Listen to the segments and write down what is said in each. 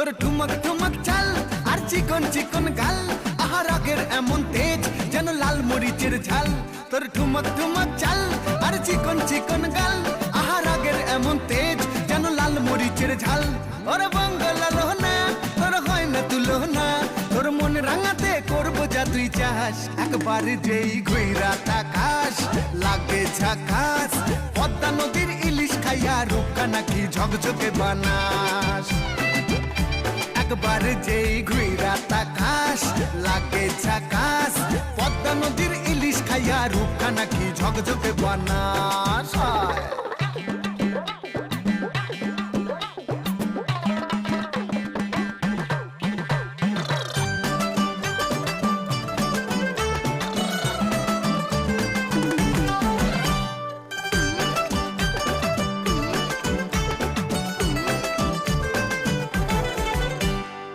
তোর ঠুমক ঠুমক চাল আর চিকন চিকন গাল, আহা রাগের এমন তেজ যেন লাল মরিচের ঝাল। তোর ঠুমক ঠুমক চাল আর চিকন চিকন গাল, আহা রাগের এমন তেজ যেন লাল মরিচের ঝাল। ওরে বাঙ্গালা লোহনা তোর হয় না তুলনা, তোর মন রাঙাতে করবো যা তুই চাস। একবার যেই ঘুইরা তাকাস লাগে ঝাকাস, পদ্মা নদীর ইলিশ খাইয়া রূপকা নাকি ঝকঝকে বানাস। একবার যেই ঘুইরা তাকাস লাগে ঝাকাস, পদ্মা নদীর ইলিশ খাইয়া রূপকা নাকি ঝকঝকে বানাস।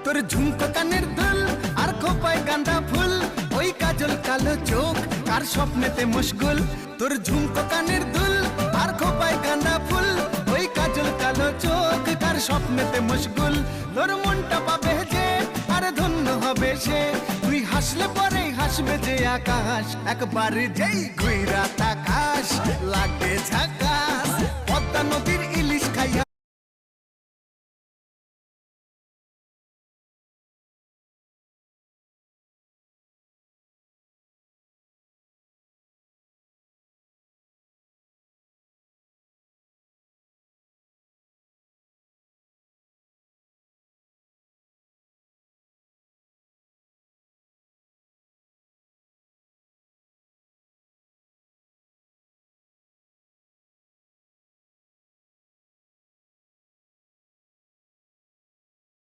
তোর ঝুমকো কানের দুল আর খোপায় গাঁদা ফুল, ওই কাজল কালো চোখ কার স্বপ্নেতে মুশগুল। তোর ঝুমকো কানের দুল আর খোপায় গাঁদা ফুল, ওই কাজল কালো চোখ কার স্বপ্নেতে মুশগুল। তোর মনটা পাবে যে আর ধন্য হবে সে, তুই হাসলে পরেই হাসবে যে আকাশ। একবার যেই ঘুইরা তাকাস লাগে ঝাকাস, পদ্মা নদীর